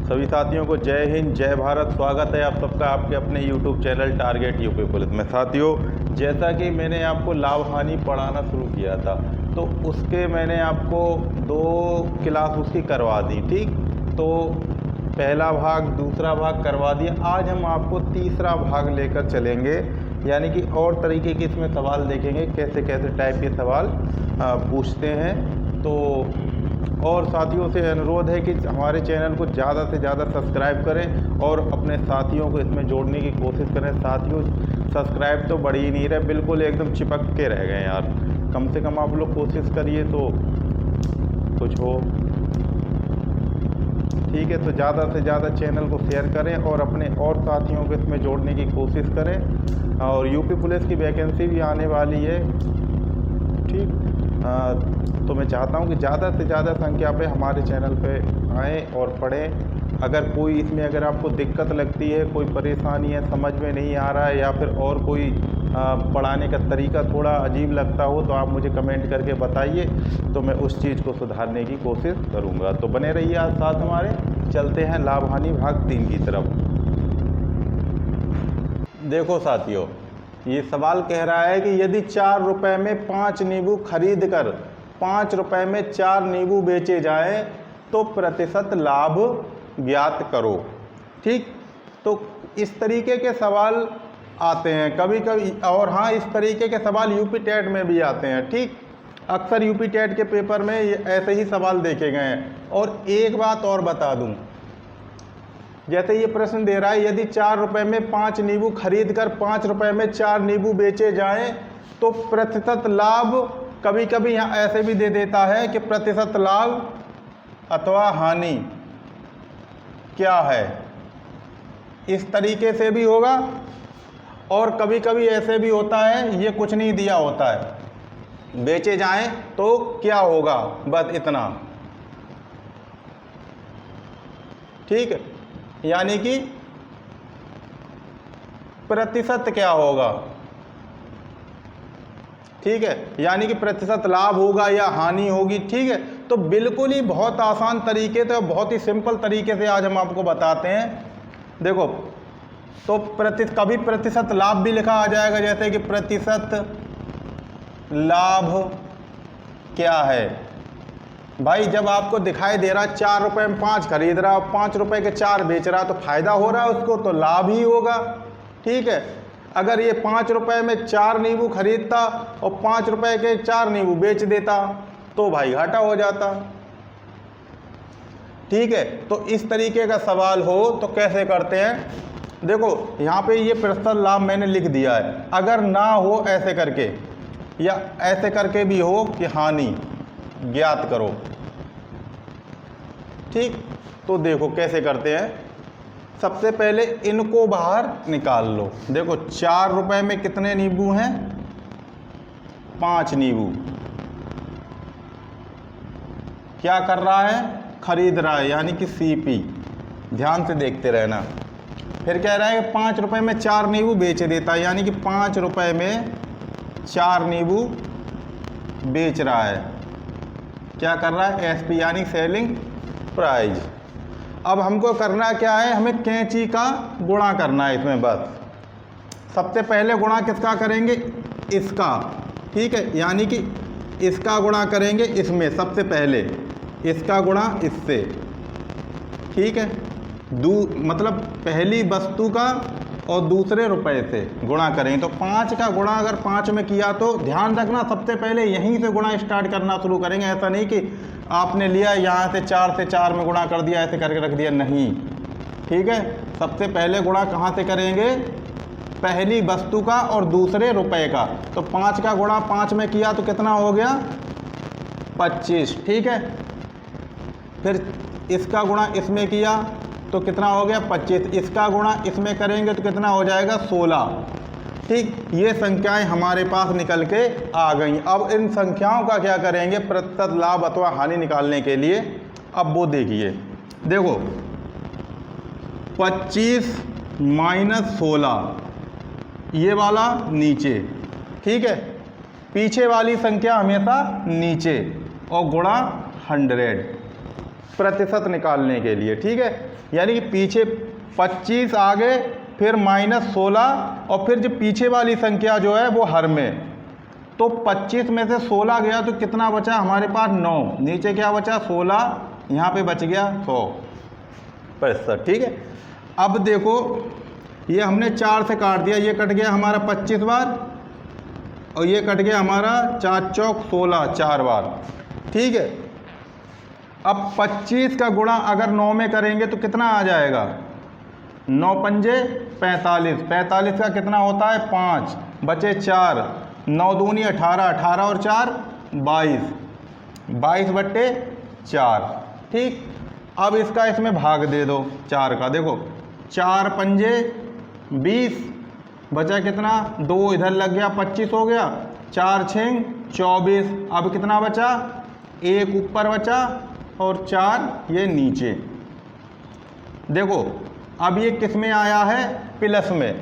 सभी साथियों को जय हिंद जय भारत। स्वागत है आप सबका आपके अपने YouTube channel target UP police में। साथियों, जैसा कि मैंने आपको लाभ हानि पढ़ाना शुरू किया था, तो उसके मैंने आपको 2 क्लास उसकी करवा दी। ठीक, तो पहला भाग दूसरा भाग करवा दिया। आज हम आपको तीसरा भाग लेकर चलेंगे, यानी कि और तरीके के इसमें सवाल देखेंगे, कैसे कैसे टाइप के सवाल पूछते हैं। तो और साथियों से अनुरोध है कि हमारे चैनल को ज़्यादा से ज़्यादा सब्सक्राइब करें और अपने साथियों को इसमें जोड़ने की कोशिश करें। साथियों, सब्सक्राइब तो बढ़ ही नहीं रहे, बिल्कुल एकदम चिपक के रह गए यार। कम से कम आप लोग कोशिश करिए तो कुछ हो। ठीक है, तो ज़्यादा से ज़्यादा चैनल को शेयर करें और अपने और साथियों को इसमें जोड़ने की कोशिश करें। और यूपी पुलिस की वैकेंसी भी आने वाली है। ठीक, तो मैं चाहता हूं कि ज़्यादा से ज़्यादा संख्या पे हमारे चैनल पे आएँ और पढ़ें। अगर आपको दिक्कत लगती है, कोई परेशानी है, समझ में नहीं आ रहा है, या फिर और कोई पढ़ाने का तरीका थोड़ा अजीब लगता हो, तो आप मुझे कमेंट करके बताइए, तो मैं उस चीज़ को सुधारने की कोशिश करूँगा। तो बने रहिए आज साथ हमारे। चलते हैं लाभ हानि भाग 3 की तरफ। देखो साथियों, ये सवाल कह रहा है कि यदि 4 रुपये में 5 नींबू खरीद कर 5 रुपये में 4 नींबू बेचे जाएं तो प्रतिशत लाभ ज्ञात करो। ठीक, तो इस तरीके के सवाल आते हैं कभी कभी। और हाँ, इस तरीके के सवाल यूपी टेट में भी आते हैं। ठीक, अक्सर यूपी टेट के पेपर में ऐसे ही सवाल देखे गए हैं। और एक बात और बता दूं, जैसे ये प्रश्न दे रहा है, यदि 4 रुपये में 5 नींबू खरीद कर 5 रुपये में 4 नींबू बेचे जाएं तो प्रतिशत लाभ, कभी कभी यहाँ ऐसे भी दे देता है कि प्रतिशत लाभ अथवा हानि क्या है। इस तरीके से भी होगा और कभी कभी ऐसे भी होता है, ये कुछ नहीं दिया होता है, बेचे जाएं तो क्या होगा, बस इतना। ठीक है, यानी कि प्रतिशत क्या होगा। ठीक है, यानी कि प्रतिशत लाभ होगा या हानि होगी। ठीक है, तो बिल्कुल ही बहुत आसान तरीके से और बहुत ही सिंपल तरीके से आज हम आपको बताते हैं। देखो, तो कभी प्रतिशत लाभ भी लिखा आ जाएगा, जैसे कि प्रतिशत लाभ क्या है। भाई, जब आपको दिखाई दे रहा है 4 रुपये में 5 खरीद रहा है, 5 रुपये के 4 बेच रहा है, तो फायदा हो रहा है उसको, तो लाभ ही होगा। ठीक है, अगर ये 5 रुपये में 4 नींबू खरीदता और 5 रुपये के 4 नींबू बेच देता तो भाई घाटा हो जाता। ठीक है, तो इस तरीके का सवाल हो तो कैसे करते हैं। देखो, यहाँ पे ये प्रतिशत लाभ मैंने लिख दिया है। अगर ना हो ऐसे करके, या ऐसे करके भी हो कि हानि ज्ञात करो। ठीक, तो देखो कैसे करते हैं। सबसे पहले इनको बाहर निकाल लो। देखो, 4 रुपये में कितने नींबू हैं, 5 नींबू। क्या कर रहा है, खरीद रहा है, यानी कि सीपी। ध्यान से देखते रहना। फिर कह रहा है कि 5 रुपये में 4 नींबू बेच देता है, यानी कि 5 रुपये में 4 नींबू बेच रहा है। क्या कर रहा है, एसपी यानी सेलिंग प्राइस। अब हमको करना क्या है, हमें कैंची का गुणा करना है इसमें। बस सबसे पहले गुणा किसका करेंगे, इसका। ठीक है, यानी कि इसका गुणा करेंगे इसमें, सबसे पहले इसका गुणा इससे। ठीक है, मतलब पहली वस्तु का और दूसरे रुपए से गुणा करें। तो 5 का गुणा अगर 5 में किया तो ध्यान रखना, सबसे पहले यहीं से गुणा स्टार्ट करना शुरू करेंगे। ऐसा नहीं कि आपने लिया यहाँ से 4 से 4 में गुणा कर दिया, ऐसे करके रख दिया, नहीं। ठीक है, सबसे पहले गुणा कहाँ से करेंगे, पहली वस्तु का और दूसरे रुपए का। तो 5 का गुणा 5 में किया तो कितना हो गया, 25। ठीक है, फिर इसका गुणा इसमें किया तो कितना हो गया, 25। इसका गुणा इसमें करेंगे तो कितना हो जाएगा, 16। ठीक, ये संख्याएं हमारे पास निकल के आ गई। अब इन संख्याओं का क्या करेंगे, प्रतिशत लाभ अथवा हानि निकालने के लिए। अब वो देखिए, देखो 25 - 16, ये वाला नीचे। ठीक है, पीछे वाली संख्या हमेशा नीचे, और गुणा 100। प्रतिशत निकालने के लिए, ठीक है। यानी कि पीछे 25 आगे, फिर -16 और फिर जो पीछे वाली संख्या जो है वो हर में, तो 25 में से 16 गया तो कितना बचा हमारे पास 9, नीचे क्या बचा 16, यहाँ पे बच गया 100%, ठीक है। अब देखो ये हमने 4 से काट दिया, ये कट गया हमारा 25 बार और ये कट गया हमारा 4 चौक 16 4 बार, ठीक है। अब 25 का गुणा अगर 9 में करेंगे तो कितना आ जाएगा, 9 पंजे 45, 45 का कितना होता है 5, बचे 4, 9 दूनी 18, 18 और 4 22, 22/4, ठीक। अब इसका इसमें भाग दे दो 4 का, देखो 4 पंजे 20, बचा कितना 2 इधर लग गया 25 हो गया, 4 6 24, अब कितना बचा 1 ऊपर बचा और 4 ये नीचे। देखो अब ये किस में आया है, प्लस में,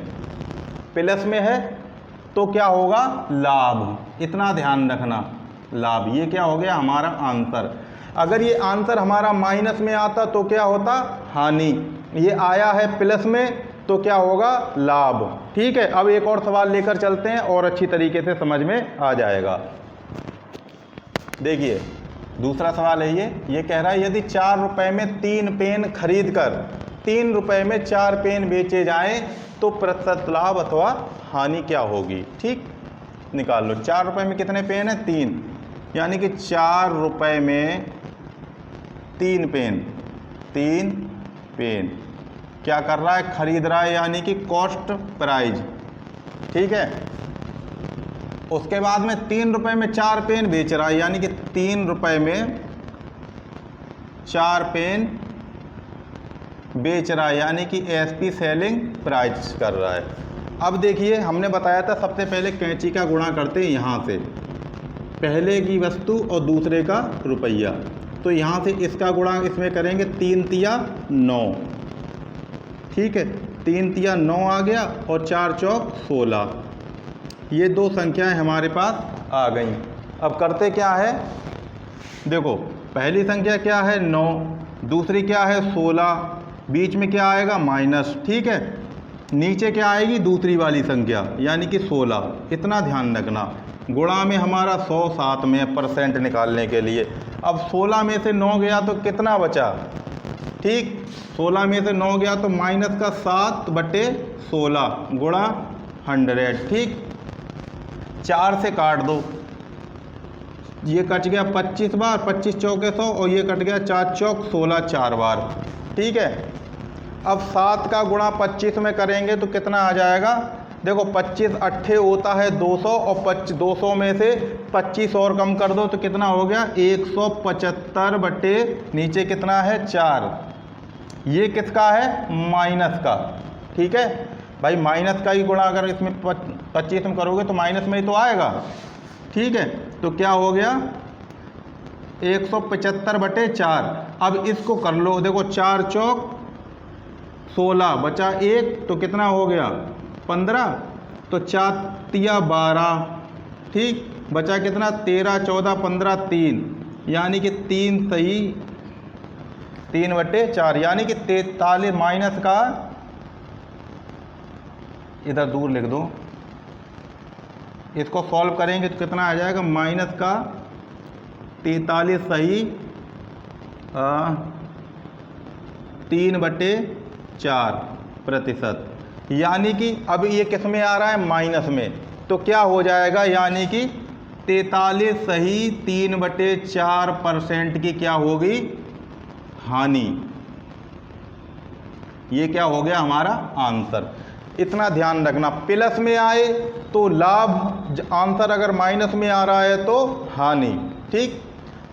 प्लस में है तो क्या होगा लाभ, इतना ध्यान रखना, लाभ। ये क्या हो गया हमारा आंसर। अगर ये आंसर हमारा माइनस में आता तो क्या होता हानि, ये आया है प्लस में तो क्या होगा लाभ, ठीक है। अब एक और सवाल लेकर चलते हैं और अच्छी तरीके से समझ में आ जाएगा। देखिए दूसरा सवाल है ये कह रहा है यदि 4 रुपए में 3 पेन खरीद कर 3 रुपए में 4 पेन बेचे जाएं तो प्रतिशत लाभ अथवा हानि क्या होगी, ठीक। निकाल लो, 4 रुपए में कितने पेन है 3, यानी कि 4 रुपए में 3 पेन, 3 पेन क्या कर रहा है खरीद रहा है, यानी कि कॉस्ट प्राइज, ठीक है। उसके बाद में 3 रुपए में 4 पेन बेच रहा है, यानी कि 3 रुपए में 4 पेन बेच रहा है, यानी कि एसपी सेलिंग प्राइस कर रहा है। अब देखिए हमने बताया था सबसे पहले कैंची का गुणा करते हैं यहाँ से, पहले की वस्तु और दूसरे का रुपया, तो यहाँ से इसका गुणा इसमें करेंगे 3 तिया 9, ठीक है। 3 तिया 9 आ गया और 4 चौक 16, ये 2 संख्याएं हमारे पास आ गई। अब करते क्या है, देखो पहली संख्या क्या है 9, दूसरी क्या है 16, बीच में क्या आएगा माइनस, ठीक है। नीचे क्या आएगी दूसरी वाली संख्या यानी कि 16, इतना ध्यान रखना। गुणा में हमारा 100 7 में परसेंट निकालने के लिए, अब 16 में से 9 गया तो कितना बचा, ठीक। 16 में से 9 गया तो माइनस का 7/16 गुणा 100, ठीक। 4 से काट दो, ये कट गया 25 बार, 25 चौके 100 और ये कट गया 4 चौक 16 4 बार, ठीक है। अब 7 का गुणा 25 में करेंगे तो कितना आ जाएगा, देखो 25 अट्ठे होता है 200 और 200 में से 25 और कम कर दो तो कितना हो गया 175 बटे नीचे कितना है 4, ये किसका है माइनस का, ठीक है भाई। माइनस का ही गुणा अगर इसमें 25 में करोगे तो माइनस में ही तो आएगा, ठीक है। तो क्या हो गया 175/4। अब इसको कर लो, देखो 4 चौक 16 बचा 1 तो कितना हो गया 15, तो 4 तिया 12, ठीक। बचा कितना 13 14 15 3, यानी कि 3 सही 3/4, यानी कि 43 माइनस का, इधर दूर लिख दो, इसको सॉल्व करेंगे तो कितना आ जाएगा माइनस का 43 सही 3/4%, यानी कि अब ये किस में आ रहा है माइनस में, तो क्या हो जाएगा यानी कि 43 सही 3/4% की क्या होगी हानि। ये क्या हो गया हमारा आंसर, इतना ध्यान रखना। प्लस में आए तो लाभ, आंसर अगर माइनस में आ रहा है तो हानि, ठीक।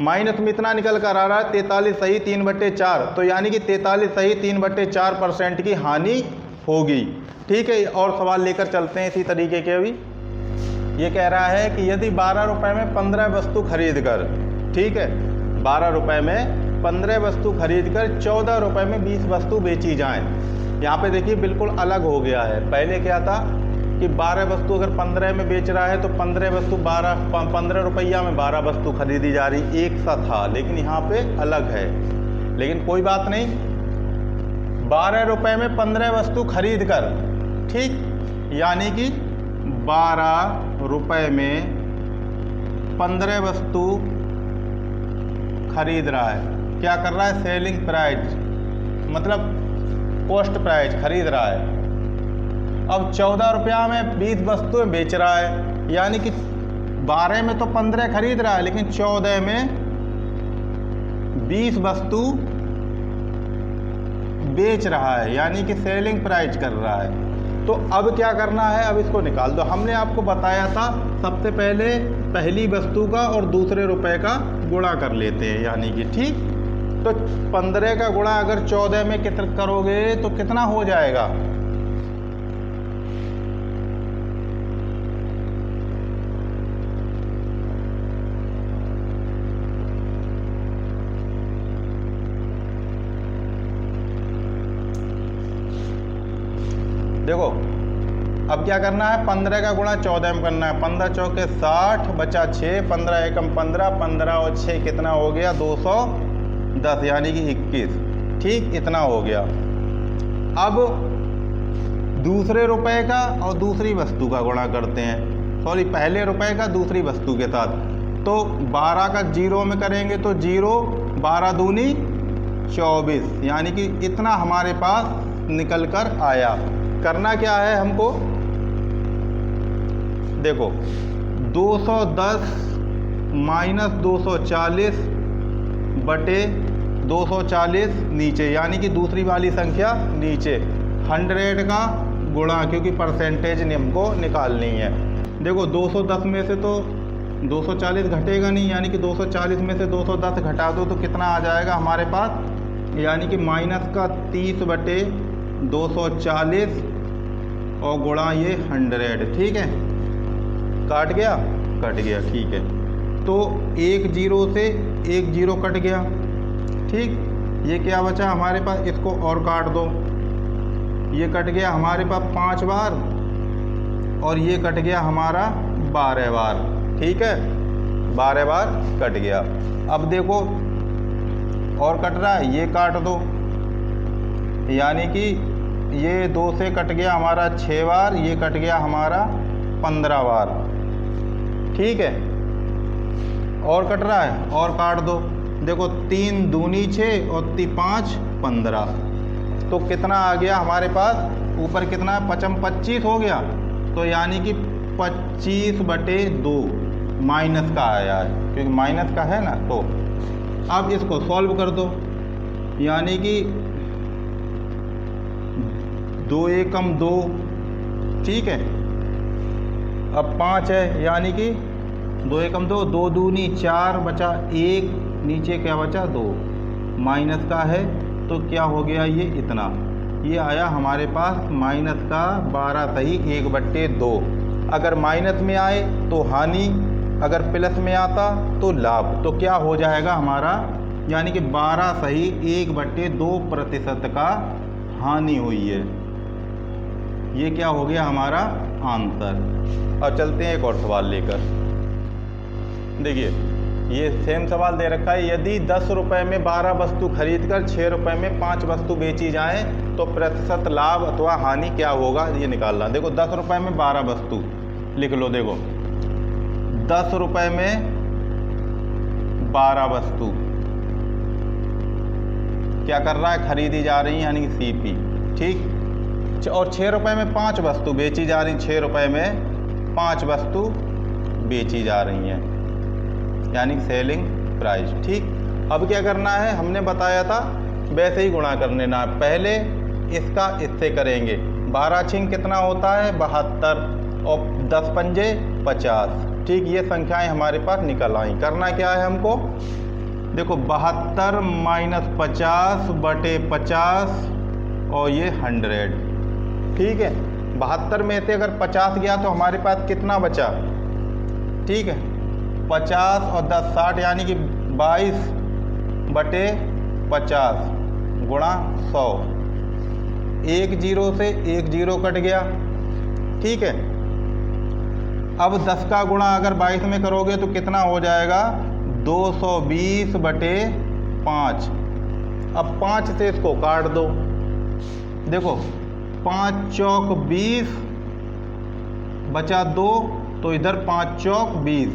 माइनस में इतना निकल कर आ रहा है 43 सही 3/4, तो यानी कि 43 सही 3/4% की हानि होगी, ठीक है। और सवाल लेकर चलते हैं इसी तरीके के। अभी ये कह रहा है कि यदि 12 रुपए में 15 वस्तु खरीद कर, ठीक है, 12 रुपए में 15 वस्तु खरीद कर 14 रुपए में 20 वस्तु बेची जाएं। यहाँ पे देखिए बिल्कुल अलग हो गया है। पहले क्या था कि 12 वस्तु अगर 15 में बेच रहा है तो 15 वस्तु 15 रुपया में 12 वस्तु खरीदी जा रही, एक सा था, लेकिन यहाँ पे अलग है। लेकिन कोई बात नहीं, 12 रुपये में 15 वस्तु खरीद कर, ठीक, यानी कि 12 रुपये में 15 वस्तु खरीद रहा है। क्या कर रहा है? सेलिंग प्राइस, मतलब कॉस्ट प्राइस, खरीद रहा है। अब 14 रुपया में 20 वस्तुएं बेच रहा है, यानी कि 12 में तो 15 खरीद रहा है, लेकिन 14 में 20 वस्तु बेच रहा है, यानी कि सेलिंग प्राइस कर रहा है। तो अब क्या करना है? अब इसको निकाल दो। हमने आपको बताया था सबसे पहले पहली वस्तु का और दूसरे रुपए का गुणा कर लेते हैं, यानी कि ठीक। तो 15 का गुणा अगर 14 में कितना करोगे तो कितना हो जाएगा? देखो अब क्या करना है? 15 का गुणा 14 में करना है। 15 चौके 60 बचा 6, 15 एकम 15, 15 और 6 कितना हो गया? 210, यानी कि 21, ठीक, इतना हो गया। अब दूसरे रुपए का और दूसरी वस्तु का गुणा करते हैं, सॉरी पहले रुपए का दूसरी वस्तु के साथ। तो 12 का 0 में करेंगे तो 0, 12 दूनी 24, यानी कि इतना हमारे पास निकल कर आया। करना क्या है हमको? देखो 210 माइनस 240 बटे 240 नीचे, यानी कि दूसरी वाली संख्या नीचे, 100 का गुणा, क्योंकि परसेंटेज हमको निकालनी है। देखो 210 में से तो 240 घटेगा नहीं, यानी कि 240 में से 210 घटा दो तो कितना आ जाएगा हमारे पास? यानी कि माइनस का 30 बटे 240 और गुणा ये 100, ठीक है। काट गया? कट गया, ठीक है। तो 1 0 से 1 0 कट गया, ठीक। ये क्या बचा हमारे पास? इसको और काट दो। ये कट गया हमारे पास 5 बार और ये कट गया हमारा 12 बार, ठीक है। 12 बार कट गया। अब देखो और कट रहा है, ये काट दो, यानी कि ये 2 से कट गया हमारा 6 बार, ये कट गया हमारा 15 बार, ठीक है। और कट रहा है, और काट दो। देखो 3 दूनी 6 और 5 15, तो कितना आ गया हमारे पास? ऊपर कितना है? 25 हो गया, तो यानी कि 25 बटे 2 माइनस का आया है, क्योंकि माइनस का है ना। तो अब इसको सॉल्व कर दो, यानी कि 2 एकम 2, ठीक है। अब 5 है, यानी कि 2 एकम 2, 2 दूनी 4 बचा 1, नीचे क्या बचा? 2, माइनस का है तो क्या हो गया? ये इतना, ये आया हमारे पास माइनस का 12 सही 1/2। अगर माइनस में आए तो हानि, अगर प्लस में आता तो लाभ। तो क्या हो जाएगा हमारा? यानी कि 12 सही 1/2% का हानि हुई है। ये क्या हो गया हमारा आंसर। और चलते हैं एक और सवाल लेकर। देखिए ये सेम सवाल दे रखा है, यदि 10 रुपये में 12 वस्तु खरीद कर 6 रुपये में 5 वस्तु बेची जाए तो प्रतिशत लाभ अथवा हानि क्या होगा, ये निकालना। देखो 10 रुपये में 12 वस्तु लिख लो। देखो 10 रुपये में 12 वस्तु क्या कर रहा है? खरीदी जा रही है, यानी कि सीपी, ठीक। और 6 रुपये में 5 वस्तु बेची जा रही, 6 रुपये में 5 वस्तु बेची जा रही हैं, यानी सेलिंग प्राइस, ठीक। अब क्या करना है? हमने बताया था वैसे ही गुणा करने ना, पहले इसका इससे करेंगे। 12 छिंग कितना होता है? 72 और 10 पंजे 50, ठीक। ये संख्याएं हमारे पास निकल आई। करना क्या है हमको? देखो 72 माइनस 50 बटे 50 और ये 100, ठीक है। 72 में से अगर 50 गया तो हमारे पास कितना बचा? ठीक है, 50 और 10 60, यानी कि 22 बटे 50 गुणा 100। 1 0 से 1 0 कट गया, ठीक है। अब 10 का गुणा अगर 22 में करोगे तो कितना हो जाएगा? 220 बटे 5, अब 5 से इसको काट दो, देखो 5 चौक 20 बचा 2, तो इधर 5 चौक 20,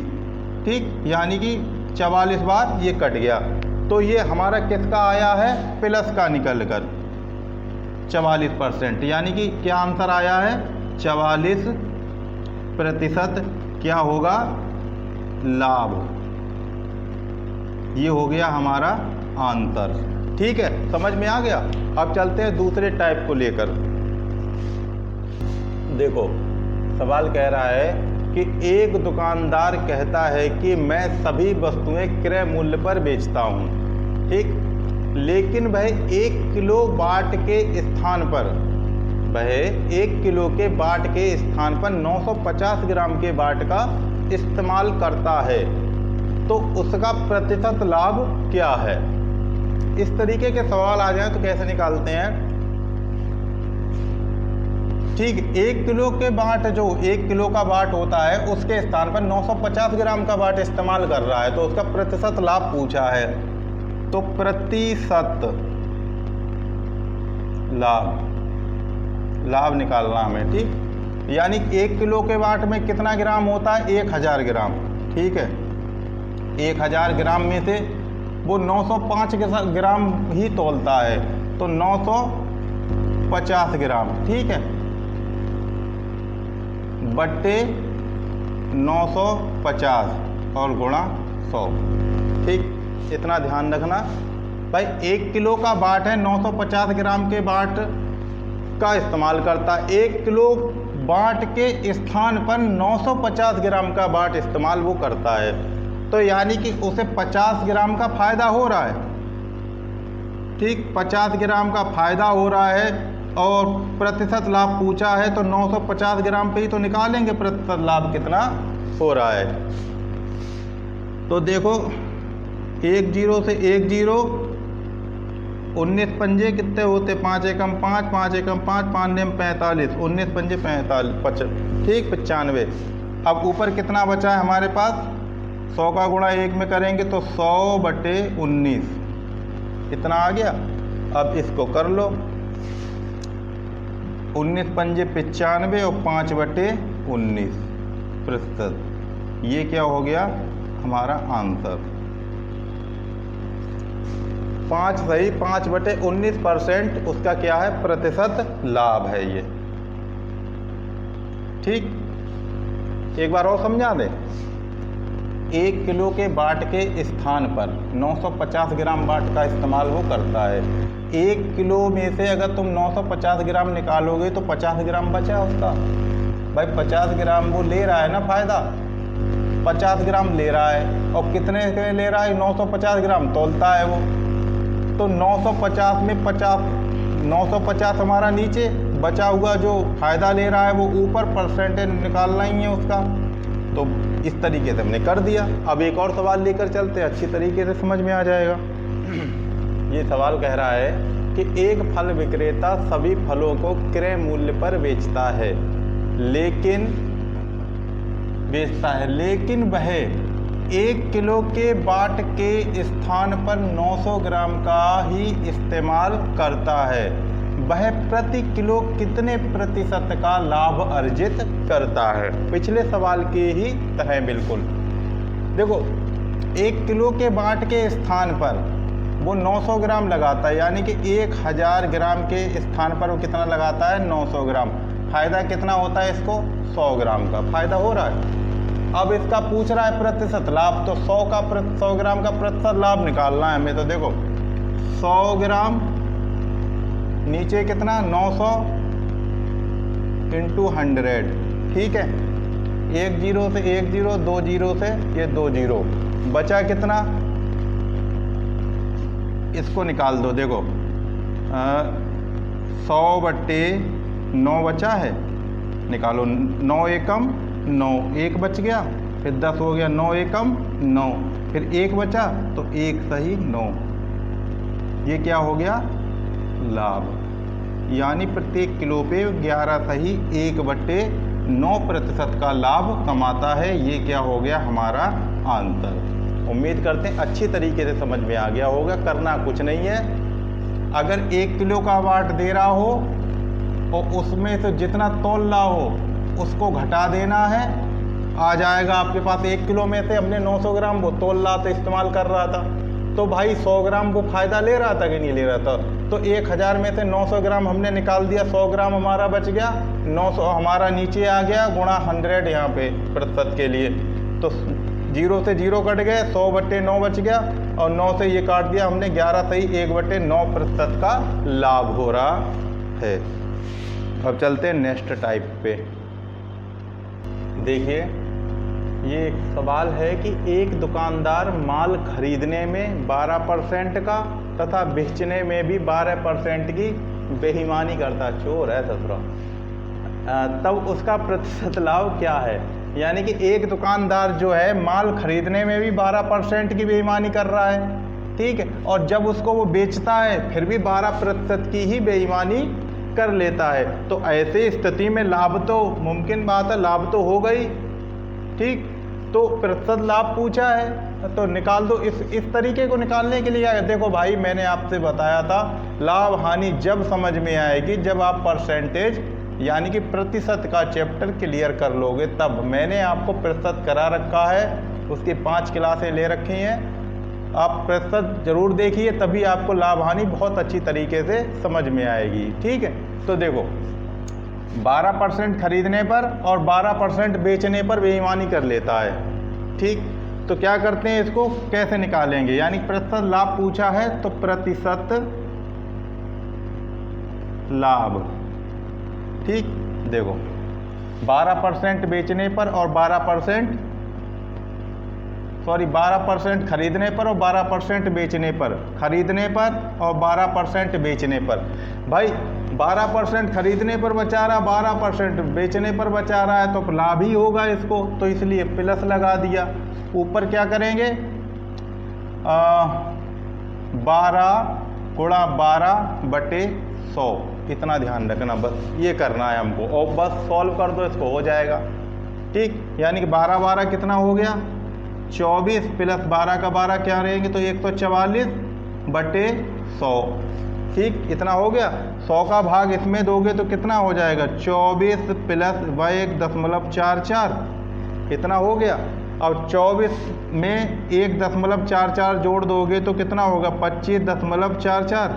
ठीक, यानी कि 44 बार ये कट गया। तो ये हमारा किसका आया है, प्लस का निकल कर 44%, यानी कि क्या आंसर आया है, 44% क्या होगा, लाभ। ये हो गया हमारा आंसर। ठीक है, समझ में आ गया। अब चलते हैं दूसरे टाइप को लेकर। देखो सवाल कह रहा है कि एक दुकानदार कहता है कि मैं सभी वस्तुएं क्रय मूल्य पर बेचता हूं, ठीक, लेकिन वह 1 किलो बाट के स्थान पर 950 ग्राम के बाट का इस्तेमाल करता है, तो उसका प्रतिशत लाभ क्या है। इस तरीके के सवाल आ जाए तो कैसे निकालते हैं, ठीक, 1 किलो के बाट, जो 1 किलो का बाट होता है उसके स्थान पर 950 ग्राम का बाट इस्तेमाल कर रहा है, तो उसका प्रतिशत लाभ पूछा है, तो प्रतिशत लाभ निकालना हमें, ठीक, यानी 1 किलो के बाट में कितना ग्राम होता है, 1000 ग्राम, ठीक है, 1000 ग्राम में से वो 905 ग्राम ही तोलता है, तो 950 ग्राम, ठीक है, बट्टे 950 और गुणा 100, ठीक, इतना ध्यान रखना भाई। 1 किलो का बाट है, 950 ग्राम के बाट का इस्तेमाल करता है, 1 किलो बाट के स्थान पर 950 ग्राम का बाट इस्तेमाल वो करता है, तो यानी कि उसे 50 ग्राम का फायदा हो रहा है, ठीक, 50 ग्राम का फायदा हो रहा है, और प्रतिशत लाभ पूछा है, तो 950 ग्राम पे ही तो निकालेंगे प्रतिशत लाभ कितना हो रहा है। तो देखो 1 0 से 1 0, 19 पंजे कितने होते, 5 एकम 5, 5 एकम 5, 5 नेम 45, 19 पंजे 45, ठीक, 95। अब ऊपर कितना बचा है हमारे पास, 100 का गुणा 1 में करेंगे तो 100/19, इतना आ गया। अब इसको कर लो, 19 पंजे 95 और 5/19 प्रतिशत, ये क्या हो गया हमारा आंसर। 5 सही, 5/19% उसका क्या है, प्रतिशत लाभ है ये, ठीक। एक बार और समझा दें, 1 किलो के बाट के स्थान पर 950 ग्राम बाट का इस्तेमाल वो करता है। 1 किलो में से अगर तुम 950 ग्राम निकालोगे तो 50 ग्राम बचा उसका, भाई 50 ग्राम वो ले रहा है ना फायदा, 50 ग्राम ले रहा है, और कितने के ले रहा है, 950 ग्राम तोलता है वो, तो 950 में 950 हमारा नीचे, बचा हुआ जो फायदा ले रहा है वो ऊपर, परसेंटेज निकालना ही है उसका। तो इस तरीके से हमने कर दिया। अब एक और सवाल लेकर चलते हैं, अच्छी तरीके से समझ में आ जाएगा। ये सवाल कह रहा है कि एक फल विक्रेता सभी फलों को क्रय मूल्य पर बेचता है, लेकिन वह 1 किलो के बाट के स्थान पर 900 ग्राम का ही इस्तेमाल करता है, वह प्रति किलो कितने प्रतिशत का लाभ अर्जित करता है। पिछले सवाल के ही तरह बिल्कुल। देखो 1 किलो के बाट के स्थान पर वो 900 ग्राम लगाता है, यानी कि 1000 ग्राम के स्थान पर वो कितना लगाता है, 900 ग्राम। फायदा कितना होता है इसको, 100 ग्राम का फायदा हो रहा है। अब इसका पूछ रहा है प्रतिशत लाभ, तो 100 ग्राम का प्रतिशत लाभ निकालना है हमें। तो देखो 100 ग्राम नीचे कितना, 900 × 100, ठीक है, 1 0 से 1 0, 2 0 से ये 2 0, बचा कितना, इसको निकाल दो। देखो 100/9 बचा है, निकालो, 9 एकम 9, 1 बच गया, फिर 10 हो गया, 9 एकम 9, फिर 1 बचा तो 1 सही 9, ये क्या हो गया, लाभ। यानी प्रत्येक किलो पे 11 सही 1/9% का लाभ कमाता है। ये क्या हो गया हमारा आंसर। उम्मीद करते हैं अच्छी तरीके से समझ में आ गया होगा। करना कुछ नहीं है, अगर 1 किलो का वाट दे रहा हो और उसमें से जितना तोल रहा हो उसको घटा देना है, आ जाएगा आपके पास 1 किलो में से हमने 900 ग्राम वो तोल रहा था, इस्तेमाल कर रहा था, तो भाई 100 ग्राम वो फ़ायदा ले रहा था कि नहीं ले रहा था। तो 1000 में से 900 ग्राम हमने निकाल दिया, 100 ग्राम हमारा बच गया, 900 हमारा नीचे आ गया गुणा 100 यहाँ पे प्रतिशत के लिए। तो 0 से 0 कट गए, 100/9 बच गया और 9 से ये काट दिया हमने, 11 सही 1/9% का लाभ हो रहा है। अब चलते हैं नेक्स्ट टाइप पे। देखिए ये एक सवाल है कि एक दुकानदार माल खरीदने में 12% का तथा बेचने में भी 12% की बेईमानी करता, चोर है ससुरा, तब उसका प्रतिशत लाभ क्या है। यानी कि एक दुकानदार जो है माल खरीदने में भी 12% की बेईमानी कर रहा है, ठीक है, और जब उसको वो बेचता है फिर भी 12% की ही बेईमानी कर लेता है। तो ऐसी स्थिति में लाभ तो मुमकिन बात है, लाभ तो हो गई, ठीक। तो प्रतिशत लाभ पूछा है तो निकाल दो। इस तरीके को निकालने के लिए क्या है, देखो भाई मैंने आपसे बताया था लाभ हानि जब समझ में आएगी जब आप परसेंटेज यानी कि प्रतिशत का चैप्टर क्लियर कर लोगे, तब। मैंने आपको प्रतिशत करा रखा है, उसकी 5 क्लासें ले रखी हैं, आप प्रतिशत जरूर देखिए, तभी आपको लाभ हानि बहुत अच्छी तरीके से समझ में आएगी, ठीक है। तो देखो 12% खरीदने पर और 12% बेचने पर बेईमानी कर लेता है, ठीक। तो क्या करते हैं, इसको कैसे निकालेंगे, यानी प्रतिशत लाभ पूछा है तो प्रतिशत लाभ, ठीक। देखो 12% बेचने पर और 12% खरीदने पर और 12% बेचने पर, खरीदने पर और 12% बेचने पर। भाई 12% खरीदने पर बचा रहा, 12% बेचने पर बचा रहा है, तो लाभ ही होगा इसको, तो इसलिए प्लस लगा दिया। ऊपर क्या करेंगे, 12 गुणा 12/100, इतना ध्यान रखना, बस ये करना है हमको, और बस सॉल्व कर दो इसको, हो जाएगा, ठीक। यानी कि 12 कितना हो गया, 24 प्लस 12 का 12 क्या रहेंगे, तो 144/100, ठीक, इतना हो गया। 100 का भाग इसमें दोगे तो कितना हो जाएगा, 24 प्लस 1.44, इतना हो गया। और 24 में 1.44 जोड़ दोगे तो कितना होगा, 25.44,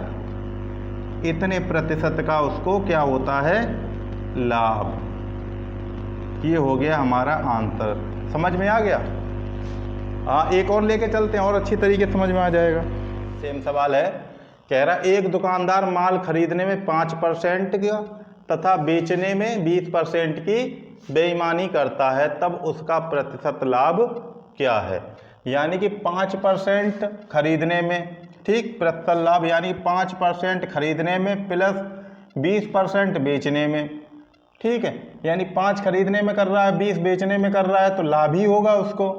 इतने प्रतिशत का उसको क्या होता है, लाभ। ये हो गया हमारा आंसर, समझ में आ गया। हाँ, एक और लेके चलते हैं और अच्छी तरीके से समझ में आ जाएगा। सेम सवाल है, कह रहा एक दुकानदार माल खरीदने में 5% का तथा बेचने में 20% की बेईमानी करता है, तब उसका प्रतिशत लाभ क्या है। यानी कि 5% खरीदने में, ठीक, प्रतिशत लाभ यानी 5% खरीदने में प्लस 20% बेचने में, ठीक है। यानी 5 खरीदने में कर रहा है, 20 बेचने में कर रहा है, तो लाभ ही होगा उसको।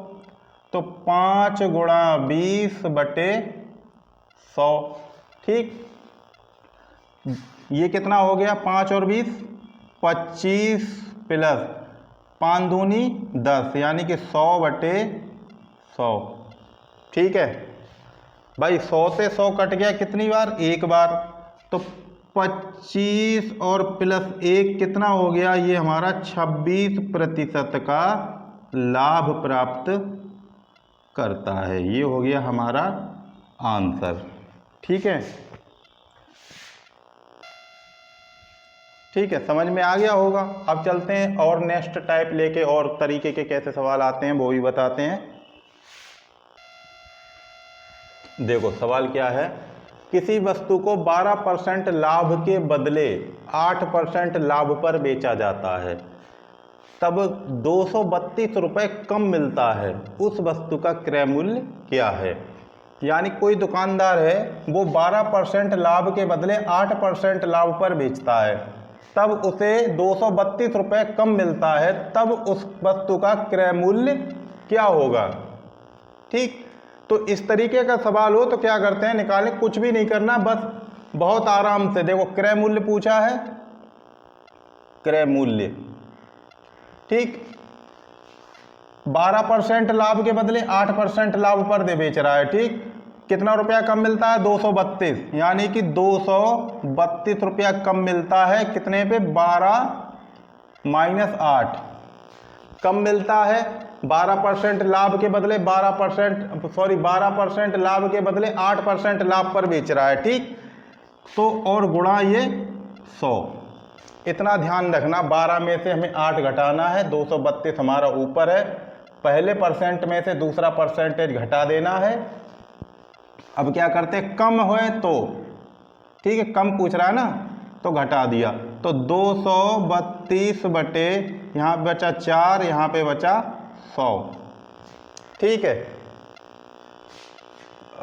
तो 5 गुणा 20/100, ठीक। ये कितना हो गया, 5 और 20 25 प्लस 5 दूनी 10, यानी कि 100/100, ठीक है। भाई 100 से 100 कट गया कितनी बार, एक बार, तो 25 और प्लस 1 कितना हो गया, ये हमारा 26% का लाभ प्राप्त करता है। ये हो गया हमारा आंसर, ठीक है। ठीक है, समझ में आ गया होगा। अब चलते हैं और नेक्स्ट टाइप लेके, और तरीके के कैसे सवाल आते हैं वो भी बताते हैं। देखो सवाल क्या है, किसी वस्तु को 12% लाभ के बदले 8% लाभ पर बेचा जाता है, तब 232 रुपये कम मिलता है, उस वस्तु का क्रय मूल्य क्या है। यानी कोई दुकानदार है वो 12% लाभ के बदले 8% लाभ पर बेचता है, तब उसे 232 रुपये कम मिलता है, तब उस वस्तु का क्रय मूल्य क्या होगा, ठीक। तो इस तरीके का सवाल हो तो क्या करते हैं, निकालें, कुछ भी नहीं करना, बस बहुत आराम से। देखो क्रय मूल्य पूछा है, क्रय मूल्य, ठीक। 12% लाभ के बदले 8% लाभ पर दे बेच रहा है, ठीक। कितना रुपया कम मिलता है? 232, यानी कि 232 रुपया कम मिलता है। कितने पे? 12 माइनस 8 कम मिलता है। 12% लाभ के बदले 12% लाभ के बदले 8% लाभ पर बेच रहा है, ठीक। तो और गुणा ये 100, इतना ध्यान रखना। 12 में से हमें 8 घटाना है, 232 हमारा ऊपर है, पहले परसेंट में से दूसरा परसेंटेज घटा देना है। अब क्या करते, कम होए तो, ठीक है, कम पूछ रहा है ना, तो घटा दिया। तो 232 बटे यहाँ बचा 4, यहाँ पे बचा 100, ठीक है।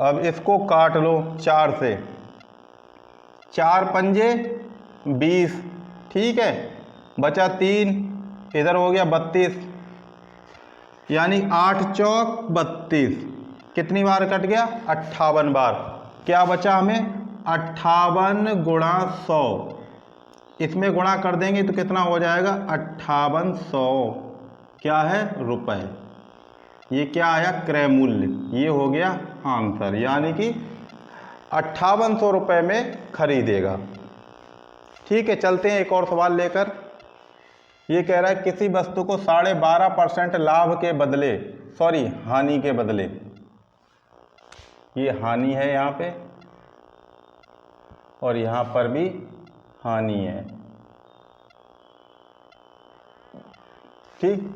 अब इसको काट लो 4 से, 4 पंजे 20, ठीक है, बचा 3, इधर हो गया 32, यानी 8 चौक 32, कितनी बार कट गया? 58 बार। क्या बचा हमें? 58 गुणा 100, इसमें गुणा कर देंगे तो कितना हो जाएगा? 5800 क्या है? रुपए। ये क्या आया? क्रय मूल्य। ये हो गया आंसर, यानी कि 5800 रुपये में खरीदेगा, ठीक है। चलते हैं एक और सवाल लेकर। ये कह रहा है किसी वस्तु को 12.5% लाभ के बदले, सॉरी हानि के बदले, ये हानि है यहाँ पे और यहाँ पर भी हानि है, ठीक।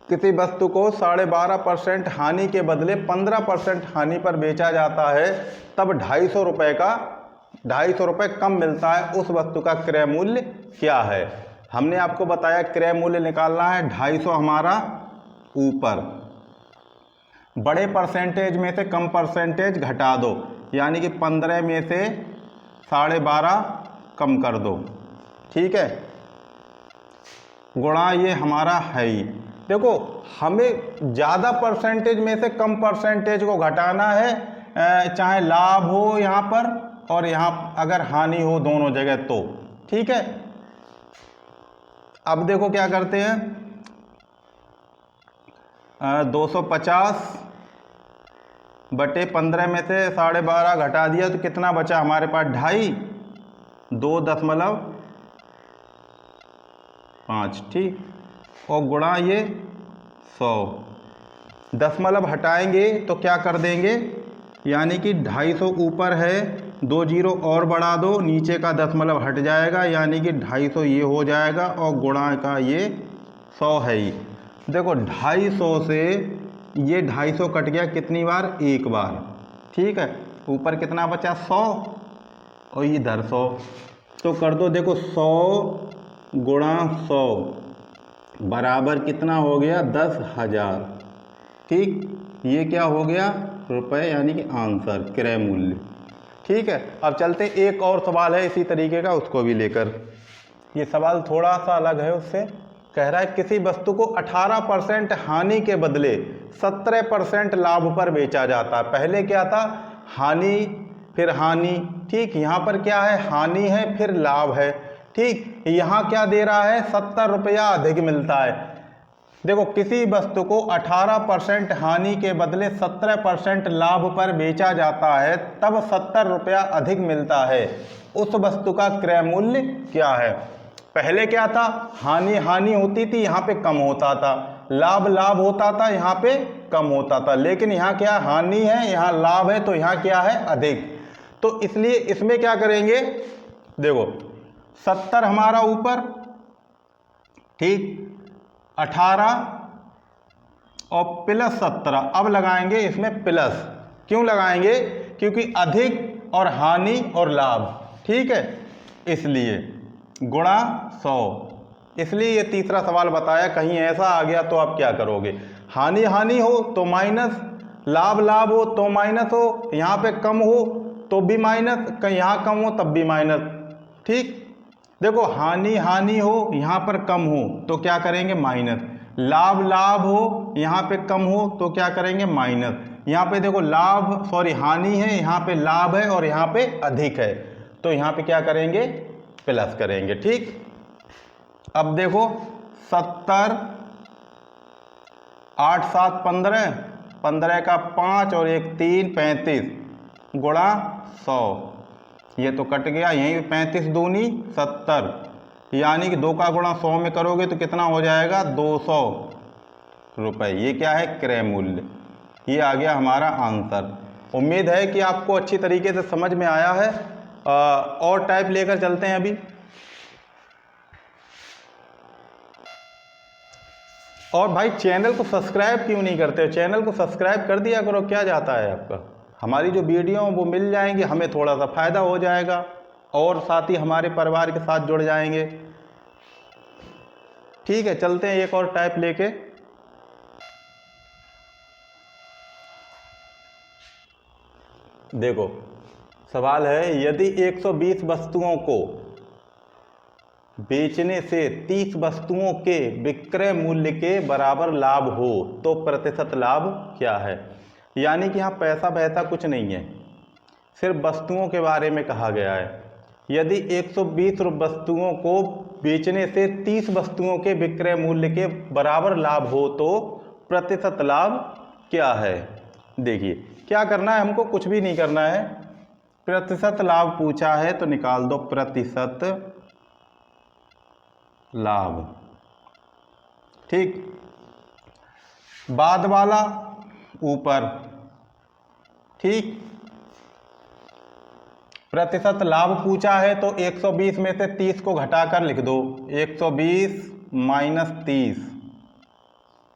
किसी वस्तु को 12.5% हानि के बदले 15% हानि पर बेचा जाता है, तब 250 रुपये का 250 रुपये कम मिलता है। उस वस्तु का क्रय मूल्य क्या है? हमने आपको बताया क्रय मूल्य निकालना है 250 हमारा ऊपर, बड़े परसेंटेज में से कम परसेंटेज घटा दो, यानी कि 15 में से 12.5 कम कर दो, ठीक है, गुणा ये हमारा है ही। देखो हमें ज़्यादा परसेंटेज में से कम परसेंटेज को घटाना है, चाहे लाभ हो यहाँ पर और यहाँ अगर हानि हो, दोनों जगह, तो ठीक है। अब देखो क्या करते हैं, 250 बटे 15 में से 12.5 घटा दिया तो कितना बचा हमारे पास? 2.5, 2.5, ठीक, और गुणा ये 100, दशमलव हटाएंगे तो क्या कर देंगे, यानी कि 250 ऊपर है, 2 जीरो और बढ़ा दो, नीचे का दशमलव हट जाएगा, यानी कि 250 ये हो जाएगा और गुणा का ये 100 है ही। देखो 250 से ये 250 कट गया कितनी बार? एक बार, ठीक है। ऊपर कितना बचा? 100 और इधर 100, तो कर दो। देखो 100 गुणा 100 बराबर कितना हो गया? 10,000, ठीक। ये क्या हो गया? रुपए, यानी कि आंसर, क्रय मूल्य, ठीक है। अब चलते एक और सवाल है इसी तरीके का, उसको भी लेकर। ये सवाल थोड़ा सा अलग है उससे। कह रहा है किसी वस्तु को 18% हानि के बदले 17% लाभ पर बेचा जाता है। पहले क्या था? हानि फिर हानि, ठीक। यहाँ पर क्या है? हानि है फिर लाभ है, ठीक। यहाँ क्या दे रहा है? 70 रुपया अधिक मिलता है। देखो किसी वस्तु को 18% हानि के बदले 17% लाभ पर बेचा जाता है, तब 70 रुपया अधिक मिलता है। उस वस्तु का क्रय मूल्य क्या है? पहले क्या था? हानि हानि होती थी, यहाँ पे कम होता था, लाभ लाभ होता था, यहाँ पे कम होता था। लेकिन यहाँ क्या? हानि है, यहाँ लाभ है, तो यहाँ क्या है? अधिक। तो इसलिए इसमें क्या करेंगे? देखो 70 हमारा ऊपर, ठीक, 18 और प्लस 17। अब लगाएंगे इसमें प्लस। क्यों लगाएंगे? क्योंकि अधिक और हानि और लाभ, ठीक है, इसलिए गुणा 100। इसलिए ये तीसरा सवाल बताया। कहीं ऐसा आ गया तो आप क्या करोगे? हानि हानि हो तो माइनस, लाभ लाभ हो तो माइनस हो, यहाँ पे कम हो तो भी माइनस, कहीं यहाँ कम हो तब भी माइनस, ठीक। देखो हानि हानि हो, यहाँ पर कम हो तो क्या करेंगे? माइनस। लाभ लाभ हो, यहाँ पे कम हो तो क्या करेंगे? माइनस। यहाँ पे देखो लाभ, सॉरी हानि है, यहाँ पे लाभ है और यहाँ पे अधिक है, तो यहाँ पे क्या करेंगे? प्लस करेंगे, ठीक। अब देखो 70, 8 7 15, 15 का 5 और 1 3 35 गुणा 100, ये तो कट गया। यहीं 35 दूनी 70, यानी कि 2 का गुणा 100 में करोगे तो कितना हो जाएगा 200 रुपये। ये क्या है क्रय मूल्य। ये आ गया हमारा आंसर। उम्मीद है कि आपको अच्छी तरीके से समझ में आया है। और टाइप लेकर चलते हैं अभी। और भाई चैनल को सब्सक्राइब क्यों नहीं करते हो? चैनल को सब्सक्राइब कर दिया करो, क्या जाता है आपका। हमारी जो वीडियो वो मिल जाएंगी, हमें थोड़ा सा फ़ायदा हो जाएगा और साथ ही हमारे परिवार के साथ जुड़ जाएंगे। ठीक है, चलते हैं एक और टाइप लेके। देखो सवाल है, यदि 120 वस्तुओं को बेचने से 30 वस्तुओं के विक्रय मूल्य के बराबर लाभ हो तो प्रतिशत लाभ क्या है। यानी कि यहाँ पैसा वैसा कुछ नहीं है, सिर्फ वस्तुओं के बारे में कहा गया है। यदि 120 वस्तुओं को बेचने से 30 वस्तुओं के विक्रय मूल्य के बराबर लाभ हो तो प्रतिशत लाभ क्या है। देखिए क्या करना है, हमको कुछ भी नहीं करना है। प्रतिशत लाभ पूछा है तो निकाल दो प्रतिशत लाभ। ठीक, बाद वाला ऊपर। ठीक, प्रतिशत लाभ पूछा है तो 120 में से 30 को घटाकर लिख दो। 120 माइनस 30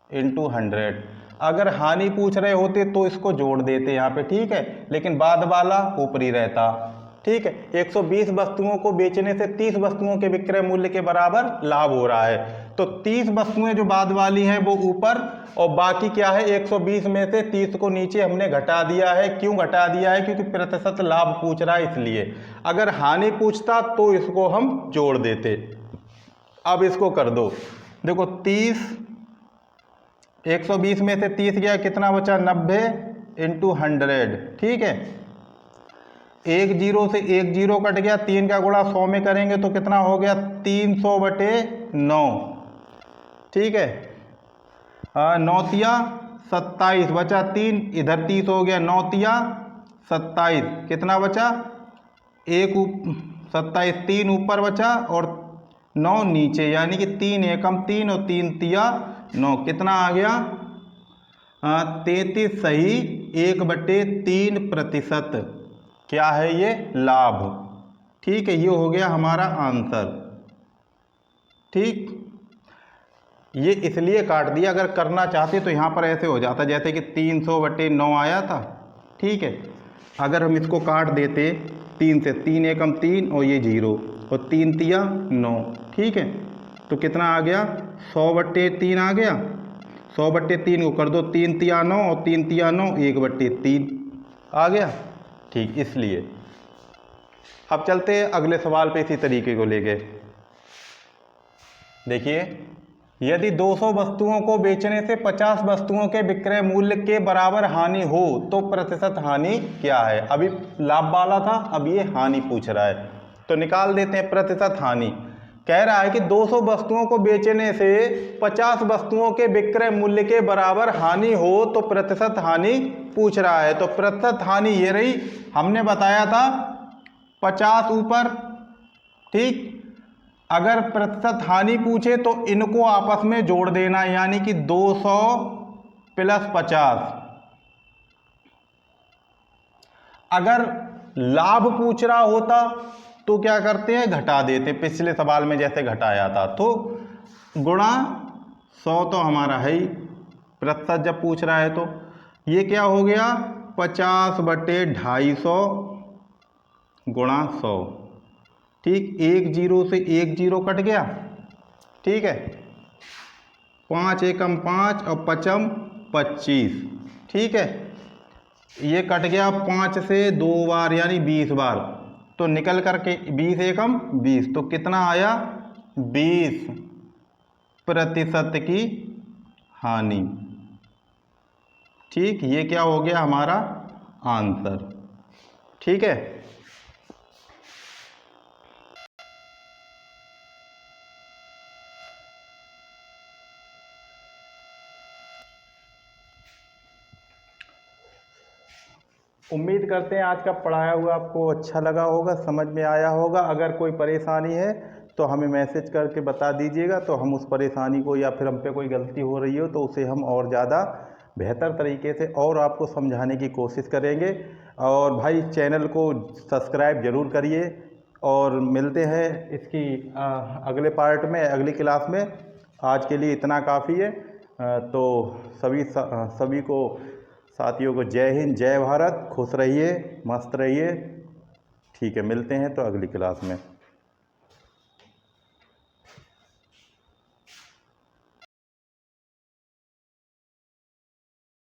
इंटू 100। अगर हानि पूछ रहे होते तो इसको जोड़ देते यहाँ पे, ठीक है, लेकिन बाद वाला ऊपरी रहता। ठीक है, 120 वस्तुओं को बेचने से 30 वस्तुओं के विक्रय मूल्य के बराबर लाभ हो रहा है, तो 30 वस्तुएं जो बाद वाली हैं वो ऊपर, और बाकी क्या है 120 में से 30 को नीचे हमने घटा दिया है। क्यों घटा दिया है? क्योंकि प्रतिशत लाभ पूछ रहा है इसलिए। अगर हानि पूछता तो इसको हम जोड़ देते। अब इसको कर दो। देखो 30, 120 में से 30 गया, कितना बचा 90 इंटू 100। ठीक है, एक जीरो से एक जीरो कट गया, 3 का गुणा 100 में करेंगे तो कितना हो गया 300/9। ठीक है, 9 तिया 27 बचा 3, इधर 30 हो गया, 9 तिया 27, कितना बचा 27, 3 ऊपर बचा और 9 नीचे, यानी कि 3 एकम 3 और 3 तिया 9, कितना आ गया 33 सही 1/3%। क्या है ये लाभ। ठीक है, ये हो गया हमारा आंसर। ठीक, ये इसलिए काट दिया, अगर करना चाहते तो यहाँ पर ऐसे हो जाता, जैसे कि 300/9 आया था। ठीक है, अगर हम इसको काट देते 3 से, 3 एकम 3 और ये 0 और 3 तिया 9। ठीक है, तो कितना आ गया 100/3 आ गया। 100/3 को कर दो, 3 तिया 9 और 3 तिया 9 1/3 आ गया। ठीक, इसलिए अब चलते हैं अगले सवाल पे इसी तरीके को लेके। देखिए, यदि 200 वस्तुओं को बेचने से 50 वस्तुओं के विक्रय मूल्य के बराबर हानि हो तो प्रतिशत हानि क्या है। अभी लाभ वाला था, अब ये हानि पूछ रहा है, तो निकाल देते हैं प्रतिशत हानि। कह रहा है कि 200 वस्तुओं को बेचने से 50 वस्तुओं के विक्रय मूल्य के बराबर हानि हो तो प्रतिशत हानि पूछ रहा है। तो प्रतिशत हानि ये रही, हमने बताया था 50 ऊपर। ठीक, अगर प्रतिशत हानि पूछे तो इनको आपस में जोड़ देना, यानी कि 200 + 50। अगर लाभ पूछ रहा होता तो क्या करते हैं, घटा देते, पिछले सवाल में जैसे घटाया था। तो गुणा 100 तो हमारा है ही, प्रतिशत जब पूछ रहा है तो ये क्या हो गया 50/250 गुणा 100। ठीक, एक जीरो से एक जीरो कट गया। ठीक है, 5 एकम 5 और 5 25। ठीक है, ये कट गया 5 से 2 बार यानी 20 बार, तो निकल करके 20 एकम 20, तो कितना आया 20% की हानि। ठीक, ये क्या हो गया हमारा आंसर। ठीक है, उम्मीद करते हैं आज का पढ़ाया हुआ आपको अच्छा लगा होगा, समझ में आया होगा। अगर कोई परेशानी है तो हमें मैसेज करके बता दीजिएगा, तो हम उस परेशानी को या फिर हम पे कोई गलती हो रही हो तो उसे हम और ज़्यादा बेहतर तरीके से और आपको समझाने की कोशिश करेंगे। और भाई चैनल को सब्सक्राइब ज़रूर करिए और मिलते हैं इसकी अगले पार्ट में, अगली क्लास में। आज के लिए इतना काफ़ी है। तो सभी को, साथियों को जय हिंद, जय भारत, खुश रहिए, मस्त रहिए। ठीक है, मिलते हैं तो अगली क्लास में।